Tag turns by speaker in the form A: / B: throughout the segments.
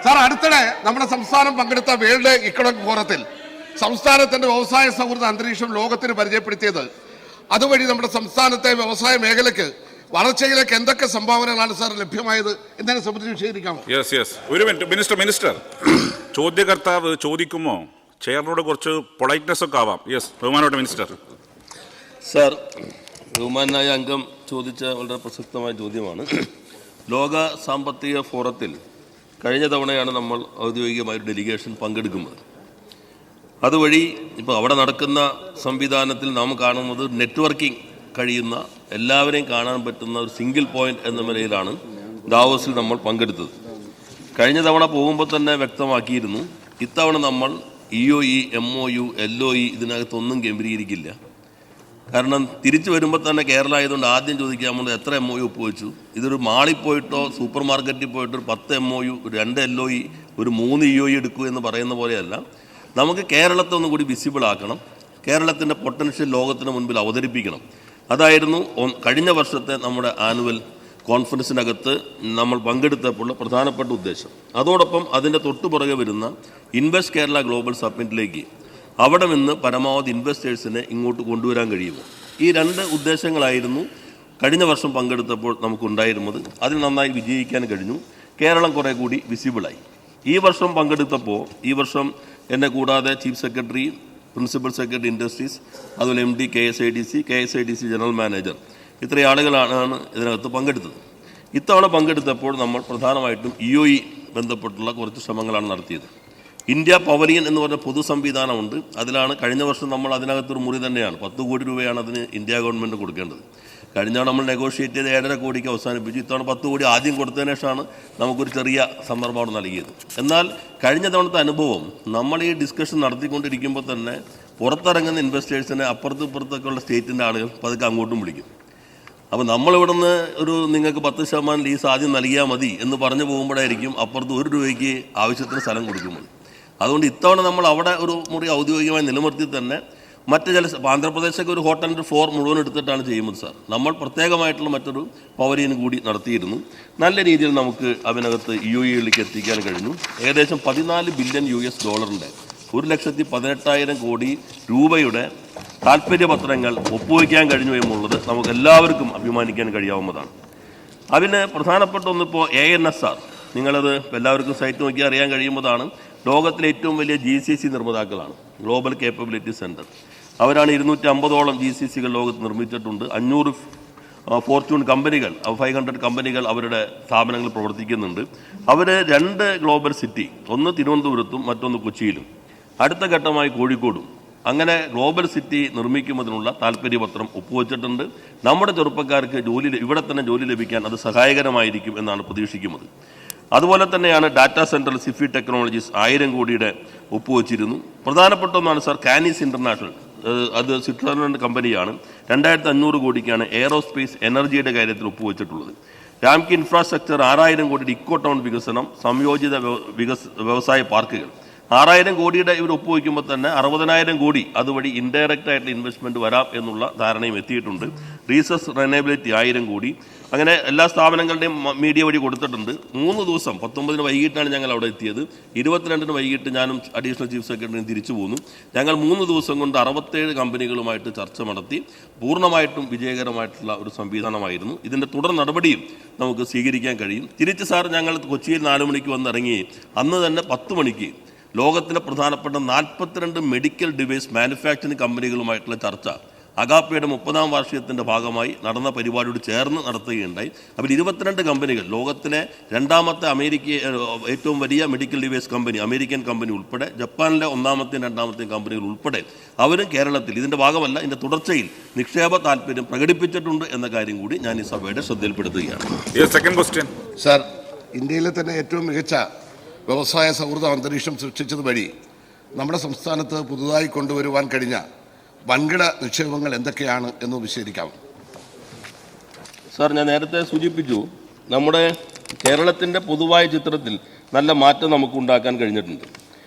A: Sir, അടുത്തിടെ നമ്മുടെ സംസ്ഥാനം പങ്കെടുത്ത വേൾഡ് ഇക്കണോമിക് ഫോറത്തിൽ സംസ്ഥാനത്തിന്റെ വ്യവസായ സൗഹൃദ അന്തരീക്ഷം ലോകത്തിന് പരിചയപ്പെടുത്തിയത് അതുവഴി നമ്മുടെ സംസ്ഥാനത്തെ വ്യവസായ മേഖലയ്ക്ക് വളർച്ചയിലേക്ക് എന്തൊക്കെ സംഭാവനകളാണ് സാർ ലഭ്യമായത് എന്നതിനെ സംബന്ധിച്ച് വിശദീകരിക്കാമോ?
B: ഒരു മിനിറ്റ് മിനിസ്റ്റർ ചോദ്യകർത്താവ് ചോദിക്കുമോ ചെയറിനോട് കുറച്ച് പൊളൈറ്റ്നെസ് ഒക്കെ ആവാം. ബഹുമാനപ്പെട്ട മിനിസ്റ്റർ.
C: സാർ, ബഹുമാനായ അംഗം ചോദിച്ച വളരെ പ്രസക്തമായ ചോദ്യമാണ്. ലോക സാമ്പത്തിക ഫോറത്തിൽ കഴിഞ്ഞ തവണയാണ് നമ്മൾ ഔദ്യോഗികമായ ഒരു ഡെലിഗേഷൻ പങ്കെടുക്കുന്നത്. അതുവഴി ഇപ്പോൾ അവിടെ നടക്കുന്ന സംവിധാനത്തിൽ നാം കാണുന്നത് നെറ്റ്വർക്കിംഗ് കഴിയുന്ന എല്ലാവരെയും കാണാൻ പറ്റുന്ന ഒരു സിംഗിൾ പോയിന്റ് എന്ന നിലയിലാണ് ദാവോസിൽ നമ്മൾ പങ്കെടുത്തത്. കഴിഞ്ഞ തവണ പോകുമ്പോൾ തന്നെ വ്യക്തമാക്കിയിരുന്നു, ഇത്തവണ നമ്മൾ EOE, MOU, LOE ഇതിനകത്തൊന്നും കേന്ദ്രീകരിക്കില്ല. കാരണം തിരിച്ചു വരുമ്പോൾ തന്നെ കേരള ആയതുകൊണ്ട് ആദ്യം ചോദിക്കാമെന്ന് എത്ര MOU ഒപ്പുവെച്ചു. ഇതൊരു മാളിൽ പോയിട്ടോ സൂപ്പർ മാർക്കറ്റിൽ പോയിട്ടോ ഒരു 10 MOU, 2 LOE, ഒരു 3 EOE എടുക്കൂ എന്ന് പറയുന്ന പോലെയല്ല. നമുക്ക് കേരളത്തെ ഒന്നും കൂടി വിസിബിൾ ആക്കണം, കേരളത്തിൻ്റെ പൊട്ടൻഷ്യൽ ലോകത്തിന് മുൻപിൽ അവതരിപ്പിക്കണം. അതായിരുന്നു കഴിഞ്ഞ വർഷത്തെ നമ്മുടെ ആനുവൽ കോൺഫറൻസിനകത്ത് നമ്മൾ പങ്കെടുത്തപ്പോൾ പ്രധാനപ്പെട്ട ഉദ്ദേശം. അതോടൊപ്പം അതിൻ്റെ തൊട്ടുപുറകെ വരുന്ന ഇൻവെസ്റ്റ് കേരള ഗ്ലോബൽ സബ്മിറ്റിലേക്ക് അവിടെ നിന്ന് പരമാവധി ഇൻവെസ്റ്റേഴ്സിനെ ഇങ്ങോട്ട് കൊണ്ടുവരാൻ കഴിയുമോ, ഈ 2 ഉദ്ദേശങ്ങളായിരുന്നു കഴിഞ്ഞ വർഷം പങ്കെടുത്തപ്പോൾ നമുക്കുണ്ടായിരുന്നത്. അതിൽ നന്നായി വിജയിക്കാൻ കഴിഞ്ഞു. കേരളം കുറേ കൂടി വിസിബിളായി. ഈ വർഷം പങ്കെടുത്തപ്പോൾ ഈ വർഷം എന്നെ കൂടാതെ chief secretary, principal secretary industries, അതുപോലെ MD KSIDC ജനറൽ മാനേജർ, ഇത്രയും ആളുകളാണ് ഇതിനകത്ത് പങ്കെടുത്തത്. ഇത്തവണ പങ്കെടുത്തപ്പോൾ നമ്മൾ പ്രധാനമായിട്ടും EOE ബന്ധപ്പെട്ടുള്ള കുറച്ച് ശ്രമങ്ങളാണ് നടത്തിയത്. ഇന്ത്യ പവലിയൻ എന്ന് പറഞ്ഞ പൊതു സംവിധാനമുണ്ട്. അതിലാണ് കഴിഞ്ഞ വർഷം നമ്മൾ അതിനകത്തൊരു മുറി തന്നെയാണ് 10 കോടി രൂപയാണ് അതിന് ഇന്ത്യ ഗവൺമെൻറ് കൊടുക്കേണ്ടത്. കഴിഞ്ഞ നമ്മൾ നെഗോഷിയേറ്റ് ചെയ്ത് 7.5 കോടിക്ക് അവസാനിപ്പിച്ചു. ഇത്തവണ 10 കോടി ആദ്യം കൊടുത്തതിന് ശേഷമാണ് നമുക്കൊരു ചെറിയ സന്ദർഭമാണ് നൽകിയത്. എന്നാൽ കഴിഞ്ഞ തവണത്തെ അനുഭവം നമ്മൾ ഈ ഡിസ്കഷൻ നടത്തിക്കൊണ്ടിരിക്കുമ്പോൾ തന്നെ പുറത്തിറങ്ങുന്ന ഇൻവെസ്റ്റേഴ്സിനെ അപ്പുറത്തും ഇപ്പുറത്തൊക്കെയുള്ള സ്റ്റേറ്റിൻ്റെ ആളുകൾ പതുക്കെ അങ്ങോട്ടും വിളിക്കും. അപ്പോൾ നമ്മളിവിടുന്ന് നിങ്ങൾക്ക് 10% ലീസ് ആദ്യം നൽകിയാൽ മതി എന്ന് പറഞ്ഞു പോകുമ്പോഴായിരിക്കും അപ്പുറത്ത് 1 രൂപയ്ക്ക് ആവശ്യത്തിന് സ്ഥലം കൊടുക്കുന്നത്. അതുകൊണ്ട് ഇത്തവണ നമ്മൾ അവിടെ ഒരു മുറി ഔദ്യോഗികമായി നിലനിർത്തി തന്നെ മറ്റ് ചില ആന്ധ്രാപ്രദേശൊക്കെ ഒരു ഹോട്ടലിൻ്റെ ഫ്ലോർ മുഴുവൻ എടുത്തിട്ടാണ് ചെയ്യുന്നത്. സാർ, നമ്മൾ പ്രത്യേകമായിട്ടുള്ള മറ്റൊരു പവലിയൻ കൂടി നടത്തിയിരുന്നു. നല്ല രീതിയിൽ നമുക്ക് അതിനകത്ത് EOEകളിലേക്ക് എത്തിക്കാൻ കഴിഞ്ഞു. ഏകദേശം $14 ബില്യൺ $1,18,000 കോടി രൂപയുടെ താൽപ്പര്യപത്രങ്ങൾ ഒപ്പുവയ്ക്കാൻ കഴിഞ്ഞു എന്നുള്ളത് നമുക്ക് എല്ലാവർക്കും അഭിമാനിക്കാൻ കഴിയാവുന്നതാണ്. അതിന് പ്രധാനപ്പെട്ട ഒന്നിപ്പോൾ ANSR, നിങ്ങളത് എല്ലാവർക്കും സൈറ്റ് നോക്കി അറിയാൻ കഴിയുന്നതാണ്. ലോകത്തിലെ ഏറ്റവും വലിയ GCC നിർമ്മാതാക്കളാണ്, ഗ്ലോബൽ കേപ്പബിലിറ്റി സെൻറ്റർ. അവരാണ് 250ഓളം GCCകൾ ലോകത്ത് നിർമ്മിച്ചിട്ടുണ്ട്. 500 ഫോർച്യൂൺ കമ്പനികൾ, 500 കമ്പനികൾ അവരുടെ സ്ഥാപനങ്ങൾ പ്രവർത്തിക്കുന്നുണ്ട്. അവർ 2 ഗ്ലോബൽ സിറ്റി, ഒന്ന് തിരുവനന്തപുരത്തും മറ്റൊന്ന് കൊച്ചിയിലും, അടുത്ത ഘട്ടമായി കോഴിക്കോടും, അങ്ങനെ ഗ്ലോബൽ സിറ്റി നിർമ്മിക്കുന്നതിനുള്ള താല്പര്യപത്രം ഒപ്പുവെച്ചിട്ടുണ്ട്. നമ്മുടെ ചെറുപ്പക്കാർക്ക് ഇവിടെ തന്നെ ജോലി ലഭിക്കാൻ അത് സഹായകരമായിരിക്കും എന്നാണ് പ്രതീക്ഷിക്കുന്നത്. അതുപോലെ തന്നെയാണ് ഡാറ്റാ സെൻറ്റർ സിഫി ടെക്നോളജീസ് 1000 കോടിയുടെ ഒപ്പുവെച്ചിരുന്നു. പ്രധാനപ്പെട്ട ഒന്നാണ് സാർ കാനീസ് ഇൻ്റർനാഷണൽ, അത് സ്വിറ്റ്സർലൻഡ് കമ്പനിയാണ്. 2500 കോടിക്കാണ് എയറോസ്പേസ് എനർജിയുടെ കാര്യത്തിൽ ഒപ്പുവെച്ചിട്ടുള്ളത്. രാംകി ഇൻഫ്രാസ്ട്രക്ചർ 6000 കോടിയുടെ ഇക്കോ ടൗൺ വികസനം, സംയോജിത വ്യവസായ പാർക്കുകൾ 6000 കോടിയുടെ ഇവർ ഒപ്പുവയ്ക്കുമ്പോൾ തന്നെ 60,000 കോടി അതുവഴി ഇൻഡയറക്റ്റ് ആയിട്ട് ഇൻവെസ്റ്റ്മെൻറ്റ് വരാം എന്നുള്ള ധാരണയും എത്തിയിട്ടുണ്ട്. റീസസ് റിനയബിലിറ്റി 1000 കോടി, അങ്ങനെ എല്ലാ സ്ഥാപനങ്ങളുടെയും മീഡിയ വഴി കൊടുത്തിട്ടുണ്ട്. 3 ദിവസം 19 വൈകിട്ടാണ് ഞങ്ങൾ അവിടെ എത്തിയത്. 22 വൈകിട്ട് ഞാനും അഡീഷണൽ ചീഫ് സെക്രട്ടറിയും തിരിച്ചു പോന്നു. ഞങ്ങൾ 3 ദിവസം കൊണ്ട് 67 കമ്പനികളുമായിട്ട് ചർച്ച നടത്തി. പൂർണ്ണമായിട്ടും വിജയകരമായിട്ടുള്ള ഒരു സംവിധാനമായിരുന്നു. ഇതിൻ്റെ തുടർ നടപടിയും നമുക്ക് സ്വീകരിക്കാൻ കഴിയും. തിരിച്ച് സാർ, ഞങ്ങൾ കൊച്ചിയിൽ 4 മണിക്ക് വന്നിറങ്ങി. അന്ന് തന്നെ 10 മണിക്ക് ലോകത്തിലെ പ്രധാനപ്പെട്ട 42 മെഡിക്കൽ ഡിവൈസ് മാനുഫാക്ചറിംഗ് കമ്പനികളുമായിട്ടുള്ള ചർച്ച അഗാപ്പയുടെ 30ാം വാർഷികത്തിൻ്റെ ഭാഗമായി നടന്ന പരിപാടിയോട് ചേർന്ന് നടത്തുകയുണ്ടായി. അപ്പോൾ 22 കമ്പനികൾ, ലോകത്തിലെ 2ാമത്തെ ഏറ്റവും വലിയ medical device company American company ഉൾപ്പെടെ, ജപ്പാനിലെ 1ാമത്തെയും 2ാമത്തെയും കമ്പനികൾ ഉൾപ്പെടെ അവരും കേരളത്തിൽ ഇതിൻ്റെ ഭാഗമല്ല, ഇതിൻ്റെ തുടർച്ചയിൽ നിക്ഷേപ താല്പര്യം പ്രകടിപ്പിച്ചിട്ടുണ്ട് എന്ന കാര്യം കൂടി ഞാൻ ഈ സഭയുടെ ശ്രദ്ധയിൽപ്പെടുത്തുകയാണ്.
B: സെക്കൻഡ് ക്വസ്റ്റ്യൻ
A: സാർ, ഇന്ത്യയിലെ തന്നെ ഏറ്റവും മികച്ച വ്യവസായ സൗഹൃദ അന്തരീക്ഷം സൃഷ്ടിച്ചത് വഴി നമ്മുടെ സംസ്ഥാനത്ത് പുതുതായി കൊണ്ടുവരുവാൻ കഴിഞ്ഞ വൻകിട നിക്ഷേപങ്ങൾ എന്തൊക്കെയാണ് എന്ന് വിശദീകരിക്കാം?
C: സാർ, ഞാൻ നേരത്തെ സൂചിപ്പിച്ചു, നമ്മുടെ കേരളത്തിൻ്റെ പൊതുവായ ചിത്രത്തിൽ നല്ല മാറ്റം നമുക്ക് ഉണ്ടാക്കാൻ കഴിഞ്ഞിട്ടുണ്ട്.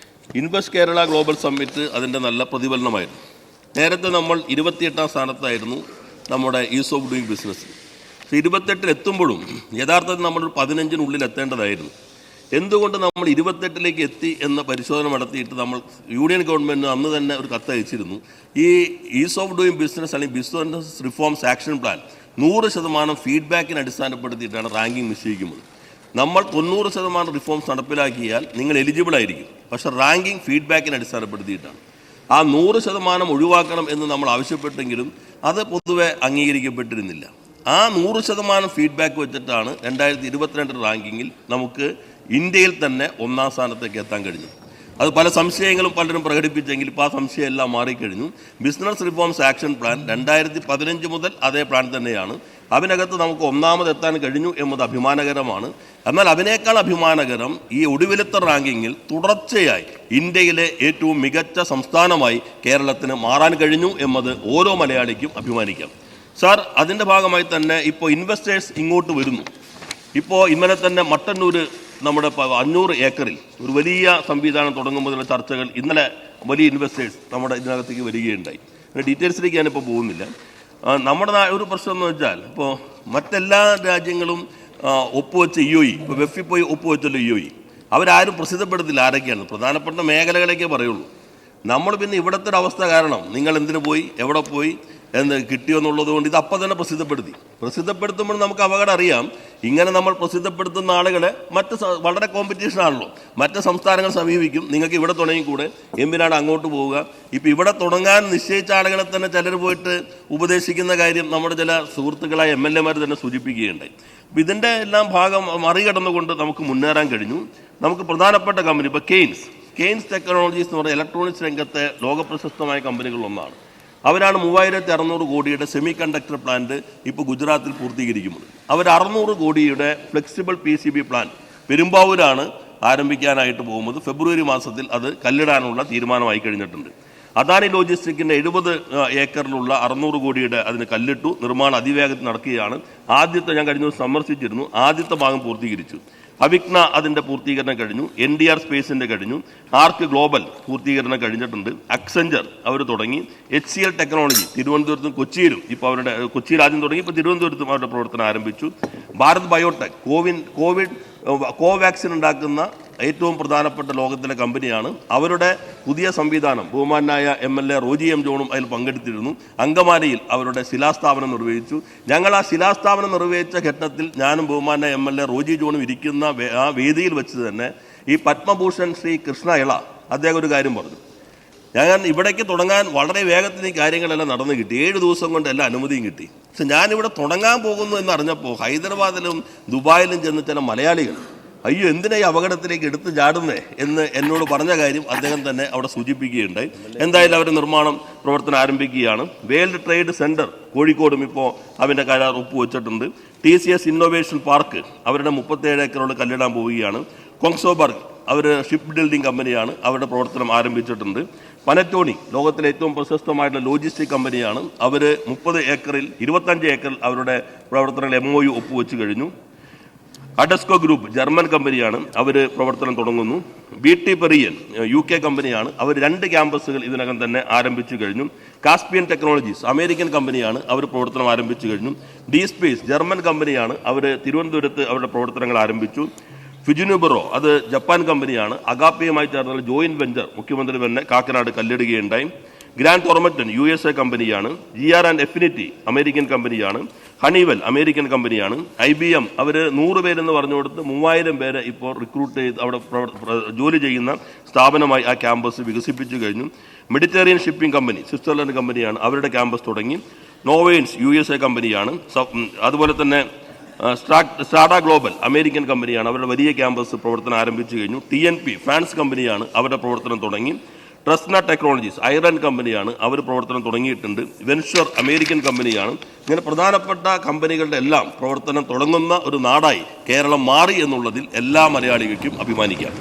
C: ഇൻവെസ്റ്റ് കേരള ഗ്ലോബൽ സമ്മിറ്റ് അതിൻ്റെ നല്ല പ്രതിഫലനമായിരുന്നു. നേരത്തെ നമ്മൾ 28ാം സ്ഥാനത്തായിരുന്നു നമ്മുടെ ഈസ് ഓഫ് ഡൂയിങ് ബിസിനസ്. 28 എത്തുമ്പോഴും യഥാർത്ഥത്തിൽ നമ്മളൊരു 15-നുള്ളിൽ എത്തേണ്ടതായിരുന്നു. എന്തുകൊണ്ട് നമ്മൾ 28ലേക്ക് എത്തി എന്ന പരിശോധന നടത്തിയിട്ട് നമ്മൾ യൂണിയൻ ഗവൺമെൻറ്റിന് അന്ന് തന്നെ ഒരു കത്ത് അയച്ചിരുന്നു. ഈ ഈസ് ഓഫ് ഡൂയിങ് ബിസിനസ് അല്ലെങ്കിൽ ബിസിനസ് റിഫോംസ് ആക്ഷൻ പ്ലാൻ 100% ഫീഡ്ബാക്കിനെ അടിസ്ഥാനപ്പെടുത്തിയിട്ടാണ് റാങ്കിങ് നിശ്ചയിക്കുന്നത്. നമ്മൾ 90% റിഫോംസ് നടപ്പിലാക്കിയാൽ നിങ്ങൾ എലിജിബിൾ ആയിരിക്കും. പക്ഷേ റാങ്കിങ് ഫീഡ്ബാക്കിനെ അടിസ്ഥാനപ്പെടുത്തിയിട്ടാണ്. ആ 100% ഒഴിവാക്കണം എന്ന് നമ്മൾ ആവശ്യപ്പെട്ടെങ്കിലും അത് പൊതുവെ അംഗീകരിക്കപ്പെട്ടിരുന്നില്ല. ആ 100% ഫീഡ്ബാക്ക് വെച്ചിട്ടാണ് 2022 റാങ്കിങ്ങിൽ നമുക്ക് ഇന്ത്യയിൽ തന്നെ 1ാം സ്ഥാനത്തേക്ക് എത്താൻ കഴിഞ്ഞു. അത് പല സംശയങ്ങളും പലരും പ്രകടിപ്പിച്ചെങ്കിൽ ഇപ്പോൾ ആ സംശയം എല്ലാം മാറിക്കഴിഞ്ഞു. ബിസിനസ് റിഫോംസ് ആക്ഷൻ പ്ലാൻ 2015 മുതൽ അതേ പ്ലാൻ തന്നെയാണ്. അതിനകത്ത് നമുക്ക് 1ാമത് എത്താൻ കഴിഞ്ഞു എന്നത് അഭിമാനകരമാണ്. എന്നാൽ അതിനേക്കാൾ അഭിമാനകരം ഈ ഒടുവിലത്തെ റാങ്കിങ്ങിൽ തുടർച്ചയായി ഇന്ത്യയിലെ ഏറ്റവും മികച്ച സംസ്ഥാനമായി കേരളത്തിന് മാറാൻ കഴിഞ്ഞു എന്നത് ഓരോ മലയാളിക്കും അഭിമാനിക്കാം. സാർ, അതിൻ്റെ ഭാഗമായി തന്നെ ഇപ്പോൾ ഇൻവെസ്റ്റേഴ്സ് ഇങ്ങോട്ട് വരുന്നു. ഇപ്പോൾ ഇന്നലെ തന്നെ മട്ടന്നൂർ നമ്മുടെ 500 ഏക്കറിൽ ഒരു വലിയ സംവിധാനം തുടങ്ങുമ്പോഴുള്ള ചർച്ചകൾ ഇന്നലെ വലിയ ഇൻവെസ്റ്റേഴ്സ് നമ്മുടെ ഇതിനകത്തേക്ക് വരികയുണ്ടായി. ഡീറ്റെയിൽസിലേക്ക് ഞാനിപ്പോൾ പോകുന്നില്ല. നമ്മുടെ ഒരു പ്രശ്നം എന്ന് വെച്ചാൽ ഇപ്പോൾ മറ്റെല്ലാ രാജ്യങ്ങളും ഒപ്പുവെച്ച EOE, ഇപ്പോൾ വെഫിൽ പോയി ഒപ്പുവെച്ചല്ലോ EOE, അവരാരും പ്രസിദ്ധപ്പെടുത്തില്ല ആരൊക്കെയാണ്, പ്രധാനപ്പെട്ട മേഖലകളൊക്കെ പറയുള്ളൂ. നമ്മൾ പിന്നെ ഇവിടുത്തെ ഒരു അവസ്ഥ കാരണം നിങ്ങൾ എന്തിനു പോയി, എവിടെ പോയി, എന്ന് കിട്ടിയെന്നുള്ളത് കൊണ്ട് ഇത് അപ്പം തന്നെ പ്രസിദ്ധപ്പെടുത്തുമ്പോൾ നമുക്ക് അപകടം അറിയാം. ഇങ്ങനെ നമ്മൾ പ്രസിദ്ധപ്പെടുത്തുന്ന ആളുകളെ വളരെ കോമ്പറ്റീഷൻ ആണല്ലോ, മറ്റ് സംസ്ഥാനങ്ങൾ സമീപിക്കും, നിങ്ങൾക്ക് ഇവിടെ തുടങ്ങിക്കൂടെ, എന്തിനാണ് അങ്ങോട്ട് പോവുക. ഇപ്പോൾ ഇവിടെ തുടങ്ങാൻ നിശ്ചയിച്ച ആളുകളെ തന്നെ ചിലർ പോയിട്ട് ഉപദേശിക്കുന്ന കാര്യം നമ്മുടെ ചില സുഹൃത്തുക്കളായ MLA തന്നെ സൂചിപ്പിക്കുകയുണ്ടായി. അപ്പോൾ ഇതിൻ്റെ എല്ലാം ഭാഗം മറികടന്നുകൊണ്ട് നമുക്ക് മുന്നേറാൻ കഴിഞ്ഞു. നമുക്ക് പ്രധാനപ്പെട്ട കമ്പനി ഇപ്പോൾ കെയ്ൻസ് ടെക്നോളജീസ് എന്ന് പറയുന്ന ഇലക്ട്രോണിക്സ് രംഗത്തെ ലോകപ്രശസ്തമായ കമ്പനികളിലൊന്നാണ്. അവരാണ് 3600 കോടിയുടെ സെമി കണ്ടക്ടർ പ്ലാന്റ് ഇപ്പോൾ ഗുജറാത്തിൽ പൂർത്തീകരിക്കുന്നത്. അവർ 600 കോടിയുടെ ഫ്ലെക്സിബിൾ PCB പ്ലാന്റ് പെരുമ്പാവൂരാണ് ആരംഭിക്കാനായിട്ട് പോകുന്നത്. ഫെബ്രുവരി മാസത്തിൽ അത് കല്ലിടാനുള്ള തീരുമാനമായി കഴിഞ്ഞിട്ടുണ്ട്. അദാനി ലോജിസ്റ്റിക്കിൻ്റെ 70 ഏക്കറിലുള്ള 600 കോടിയുടെ അതിന് കല്ലിട്ടു. നിർമ്മാണം അതിവേഗത്തിൽ നടക്കുകയാണ്. ഞാൻ കഴിഞ്ഞ ദിവസം സന്ദർശിച്ചിരുന്നു. ആദ്യത്തെ ഭാഗം പൂർത്തീകരിച്ചു. അവിഗ്ന അതിൻ്റെ പൂർത്തീകരണം കഴിഞ്ഞു. NDR സ്പേസിൻ്റെ കഴിഞ്ഞു. ആർക്ക് ഗ്ലോബൽ പൂർത്തീകരണം കഴിഞ്ഞിട്ടുണ്ട്. അക്സെഞ്ചർ അവർ തുടങ്ങി. HCL ടെക്നോളജി തിരുവനന്തപുരത്തും കൊച്ചിയിലും ഇപ്പോൾ അവരുടെ കൊച്ചിയിൽ ആദ്യം തുടങ്ങി, ഇപ്പോൾ തിരുവനന്തപുരത്തും അവരുടെ പ്രവർത്തനം ആരംഭിച്ചു. ഭാരത് ബയോടെക് കോവാക്സിൻ ഉണ്ടാക്കുന്ന ഏറ്റവും പ്രധാനപ്പെട്ട ലോകത്തിലെ കമ്പനിയാണ്. അവരുടെ പുതിയ സംവിധാനം ബഹുമാനായ MLA റോജി M. ജോണും അതിൽ പങ്കെടുത്തിരുന്നു. അങ്കമാലിയിൽ അവരുടെ ശിലാസ്ഥാപനം നിർവഹിച്ചു. ഞങ്ങൾ ആ ശിലാസ്ഥാപനം നിർവഹിച്ച ഘട്ടത്തിൽ ഞാനും ബഹുമാനായ MLA റോജി ജോണും ഇരിക്കുന്ന ആ വേദിയിൽ വെച്ച് തന്നെ ഈ പത്മഭൂഷൺ ശ്രീ കൃഷ്ണ ഇള അദ്ദേഹം ഒരു കാര്യം പറഞ്ഞു. ഞാൻ ഇവിടേക്ക് തുടങ്ങാൻ വളരെ വേഗത്തിൽ ഈ കാര്യങ്ങളെല്ലാം നടന്നു കിട്ടി. 7 ദിവസം കൊണ്ട് എല്ലാ അനുമതിയും കിട്ടി. പക്ഷെ ഞാനിവിടെ തുടങ്ങാൻ പോകുന്നു എന്നറിഞ്ഞപ്പോൾ ഹൈദരാബാദിലും ദുബായിലും ചെന്ന് ചില മലയാളികൾ അയ്യോ എന്തിനാ ഈ അപകടത്തിലേക്ക് എടുത്ത് ചാടുന്നേ എന്ന് എന്നോട് പറഞ്ഞ കാര്യം അദ്ദേഹം തന്നെ അവിടെ സൂചിപ്പിക്കുകയുണ്ടായി. എന്തായാലും അവർ നിർമ്മാണം പ്രവർത്തനം ആരംഭിക്കുകയാണ്. വേൾഡ് ട്രേഡ് സെൻറ്റർ കോഴിക്കോടും ഇപ്പോൾ അവൻ്റെ കരാർ ഒപ്പുവെച്ചിട്ടുണ്ട്. TCS ഇന്നോവേഷൻ പാർക്ക് അവരുടെ 37 ഏക്കറോട് കല്ലിടാൻ പോവുകയാണ്. കോങ്സോബർഗ് അവർ ഷിപ്പ് ബിൽഡിംഗ് കമ്പനിയാണ്, അവരുടെ പ്രവർത്തനം ആരംഭിച്ചിട്ടുണ്ട്. പനറ്റോണി ലോകത്തിലെ ഏറ്റവും പ്രശസ്തമായിട്ടുള്ള ലോജിസ്റ്റിക് കമ്പനിയാണ്. അവർ 30 ഏക്കറിൽ 25 ഏക്കറിൽ അവരുടെ പ്രവർത്തനങ്ങൾ MOU ഒപ്പുവെച്ച് കഴിഞ്ഞു. അഡസ്കോ ഗ്രൂപ്പ് ജർമ്മൻ കമ്പനിയാണ്, അവർ പ്രവർത്തനം തുടങ്ങുന്നു. BT പെറിയൻ UK കമ്പനിയാണ്, അവർ 2 ക്യാമ്പസുകൾ ഇതിനകം തന്നെ ആരംഭിച്ചു കഴിഞ്ഞു. കാസ്പിയൻ ടെക്നോളജീസ് അമേരിക്കൻ കമ്പനിയാണ്, അവർ പ്രവർത്തനം ആരംഭിച്ചു കഴിഞ്ഞു. D-Space ജർമ്മൻ കമ്പനിയാണ്, അവർ തിരുവനന്തപുരത്ത് അവരുടെ പ്രവർത്തനങ്ങൾ ആരംഭിച്ചു. ഫിജുനുബറോ അത് ജപ്പാൻ കമ്പനിയാണ്, അഗാപ്പയുമായി ചേർന്നുള്ള ജോയിന്റ് വെഞ്ചർ മുഖ്യമന്ത്രി തന്നെ കാക്കനാട് കല്ലിടുകയുണ്ടായി. ഗ്രാൻഡ് ടോർമറ്റൻ USA കമ്പനിയാണ്. GR&F Affinity അമേരിക്കൻ കമ്പനിയാണ്. ഹണിവെൽ അമേരിക്കൻ കമ്പനിയാണ്. IBM അവർ 100 പേരെന്ന് പറഞ്ഞു കൊടുത്ത് 3000 പേരെ ഇപ്പോൾ റിക്രൂട്ട് ചെയ്ത് അവിടെ ജോലി ചെയ്യുന്ന സ്ഥാപനമായി ആ ക്യാമ്പസ് വികസിപ്പിച്ചു കഴിഞ്ഞു. മെഡിറ്ററേനിയൻ ഷിപ്പിംഗ് കമ്പനി സ്വിറ്റ്സർലൻഡ് കമ്പനിയാണ്, അവരുടെ ക്യാമ്പസ് തുടങ്ങി. നോവെയിൻസ് USA കമ്പനിയാണ്. അതുപോലെ തന്നെ സ്റ്റാഡ ഗ്ലോബൽ അമേരിക്കൻ കമ്പനിയാണ്, അവരുടെ വലിയ ക്യാമ്പസ് പ്രവർത്തനം ആരംഭിച്ചു കഴിഞ്ഞു. TNP ഫ്രാൻസ് കമ്പനിയാണ്, അവരുടെ പ്രവർത്തനം തുടങ്ങി. ട്രസ്ന ടെക്നോളജീസ് ഐറൻ കമ്പനിയാണ്, അവർ പ്രവർത്തനം തുടങ്ങിയിട്ടുണ്ട്. വെൻഷർ അമേരിക്കൻ കമ്പനിയാണ്. ഇങ്ങനെ പ്രധാനപ്പെട്ട കമ്പനികളുടെ എല്ലാം പ്രവർത്തനം തുടങ്ങുന്ന ഒരു നാടായി കേരളം മാറി എന്നുള്ളതിൽ എല്ലാ മലയാളികൾക്കും അഭിമാനിക്കാം.